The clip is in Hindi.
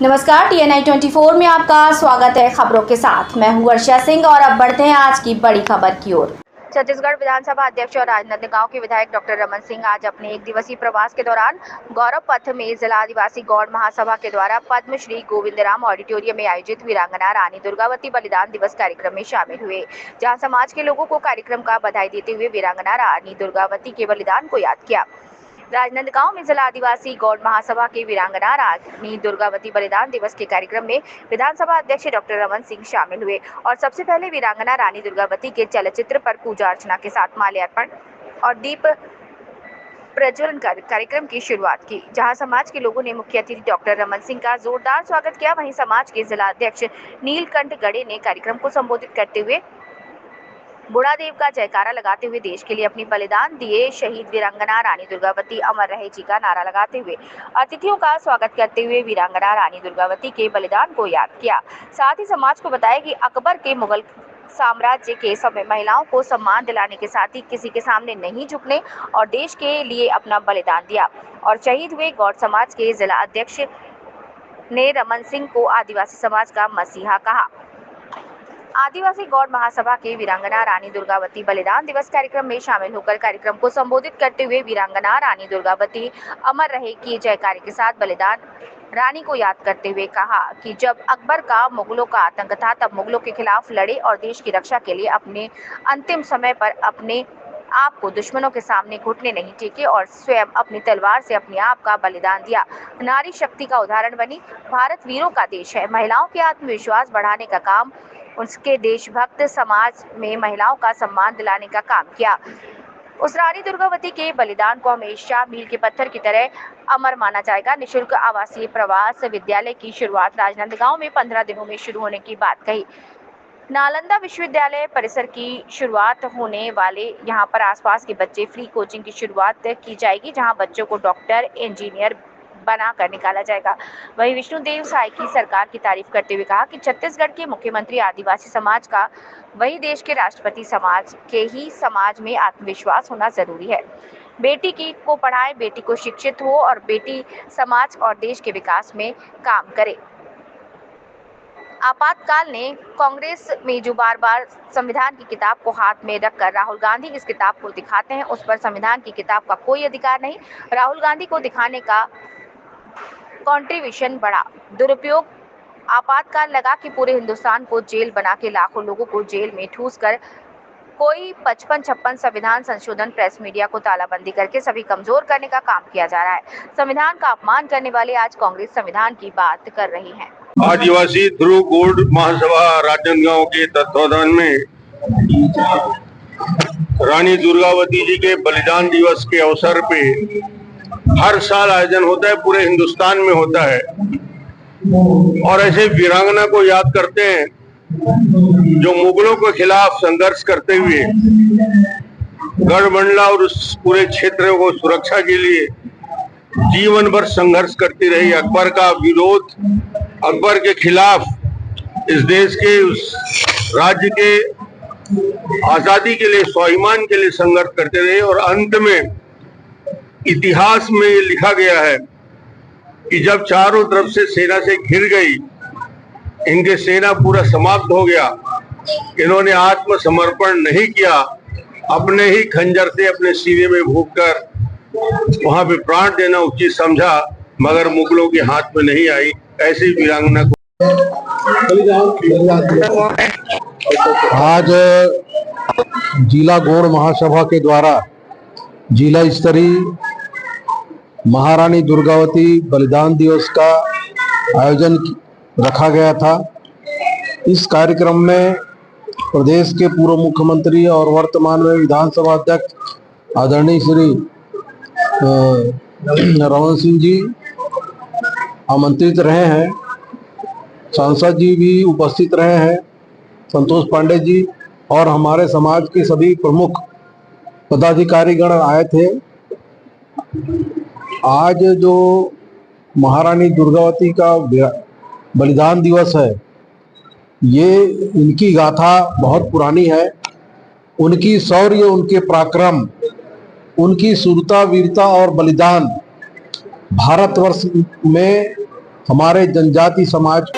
नमस्कार, TNI 24 में आपका स्वागत है। खबरों के साथ मैं हूं वर्षा सिंह और अब बढ़ते हैं आज की बड़ी खबर की ओर। छत्तीसगढ़ विधानसभा अध्यक्ष और राजनांदगांव के विधायक डॉक्टर रमन सिंह आज अपने एक दिवसीय प्रवास के दौरान गौरव पथ में जिला आदिवासी गौड़ महासभा के द्वारा पद्मश्री गोविंदराम ऑडिटोरियम में आयोजित वीरांगना रानी दुर्गावती बलिदान दिवस कार्यक्रम में शामिल हुए, जहां समाज के लोगों को कार्यक्रम का बधाई देते हुए वीरांगना रानी दुर्गावती के बलिदान को याद किया। राजनांदगांव में जिला आदिवासी गौड़ महासभा के वीरांगना रानी दुर्गावती बलिदान दिवस के कार्यक्रम में विधानसभा अध्यक्ष डॉक्टर रमन सिंह शामिल हुए और सबसे पहले वीरांगना रानी दुर्गावती के चलचित्र पर पूजा अर्चना के साथ माल्यार्पण और दीप प्रज्वलन कर कार्यक्रम की शुरुआत की, जहां समाज के लोगों ने मुख्य अतिथि डॉक्टर रमन सिंह का जोरदार स्वागत किया। वहीं समाज के जिला अध्यक्ष नीलकंठ गड़े ने कार्यक्रम को संबोधित करते हुए बुढ़ादेव का जयकारा लगाते हुए देश के लिए अपनी बलिदान दिए शहीद वीरांगना रानी दुर्गावती अमर रहे जी का नारा लगाते हुए अतिथियों का स्वागत करते हुए वीरांगना रानी दुर्गावती के बलिदान को याद किया। साथ ही समाज को बताया कि अकबर के मुगल साम्राज्य के समय महिलाओं को सम्मान दिलाने के साथ ही किसी के सामने नहीं झुकने और देश के लिए अपना बलिदान दिया और शहीद हुए गौड़ समाज के जिला अध्यक्ष ने रमन सिंह को आदिवासी समाज का मसीहा कहा। आदिवासी गौड़ महासभा के वीरांगना रानी दुर्गावती बलिदान दिवस कार्यक्रम में शामिल होकर कार्यक्रम को संबोधित करते हुए वीरांगना रानी दुर्गावती अमर रहे की जयकारे के साथ बलिदान रानी को याद करते हुए कहा कि जब अकबर का मुगलों का आतंक था तब मुगलों के खिलाफ लड़े और देश की रक्षा के लिए अपने अंतिम समय पर अपने आप को दुश्मनों के सामने घुटने नहीं टेके और स्वयं अपनी तलवार से अपने आप का बलिदान दिया। नारी शक्ति का उदाहरण बनी। भारत वीरों का देश है। महिलाओं के आत्मविश्वास बढ़ाने का काम उसके देशभक्त समाज में महिलाओं का सम्मान दिलाने का काम किया। उस रानी दुर्गावती के बलिदान को हमेशा मील के पत्थर की तरह अमर माना जाएगा। निःशुल्क आवासीय प्रवास विद्यालय की शुरुआत राजनांदगांव में 15 दिनों में शुरू होने की बात कही। नालंदा विश्वविद्यालय परिसर की शुरुआत होने वाले यहाँ पर आसपास के बच्चे फ्री कोचिंग की शुरुआत की जाएगी, जहाँ बच्चों को डॉक्टर इंजीनियर बनाकर निकाला जाएगा। वहीं विष्णुदेव साय की सरकार की तारीफ करते हुए कहा कि छत्तीसगढ़ के मुख्यमंत्री आदिवासी समाज का वही देश के राष्ट्रपति समाज के ही समाज में आत्मविश्वास होना जरूरी है। बेटी को पढ़ाए, बेटी को शिक्षित हो और बेटी समाज और देश के विकास में काम करे। आपातकाल ने कांग्रेस में जो बार बार संविधान की किताब को हाथ में रखकर राहुल गांधी इस किताब को दिखाते हैं, उस पर संविधान की किताब का कोई अधिकार नहीं। राहुल गांधी को दिखाने का कंट्रीब्यूशन बढ़ा, दुरुपयोग आपातकाल लगा कि पूरे हिंदुस्तान को जेल बना के लाखों लोगों को जेल में ठूस कर कोई 55-56 संविधान संशोधन प्रेस मीडिया को तालाबंदी करके सभी कमजोर करने का काम किया जा रहा है। संविधान का अपमान करने वाले आज कांग्रेस संविधान की बात कर रही है। आदिवासी ध्रुव गौड़ महासभा राजनांदगांव के तत्वाधान में रानी दुर्गावती जी के बलिदान दिवस के अवसर पे हर साल आयोजन होता है, पूरे हिंदुस्तान में होता है और ऐसे वीरांगना को याद करते हैं जो मुगलों के खिलाफ संघर्ष करते हुए गढ़मंडला और उस पूरे क्षेत्र को सुरक्षा के लिए जीवन भर संघर्ष करती रही। अकबर का विरोध, अकबर के खिलाफ इस देश के, उस राज्य के आजादी के लिए, स्वाभिमान के लिए संघर्ष करते रहे और अंत में इतिहास में ये लिखा गया है कि जब चारों तरफ से सेना से घिर गई, इनके सेना पूरा समाप्त हो गया, इन्होंने आत्मसमर्पण नहीं किया, अपने ही खंजर से अपने सीने में भोंककर वहां पे प्राण देना उचित समझा, मगर मुगलों के हाथ में नहीं आई। ऐसी वीरांगना को आज जिला गौड़ महासभा के द्वारा जिला स्तरीय महारानी दुर्गावती बलिदान दिवस का आयोजन रखा गया था। इस कार्यक्रम में प्रदेश के पूर्व मुख्यमंत्री और वर्तमान में विधानसभा अध्यक्ष आदरणीय श्री रमन सिंह जी आमंत्रित रहे हैं, सांसद जी भी उपस्थित रहे हैं, संतोष पांडे जी और हमारे समाज के सभी प्रमुख पदाधिकारीगण आए थे। आज जो महारानी दुर्गावती का बलिदान दिवस है, ये इनकी गाथा बहुत पुरानी है। उनकी शौर्य, उनके पराक्रम, उनकी शूरता, वीरता और बलिदान भारतवर्ष में हमारे जनजाति समाज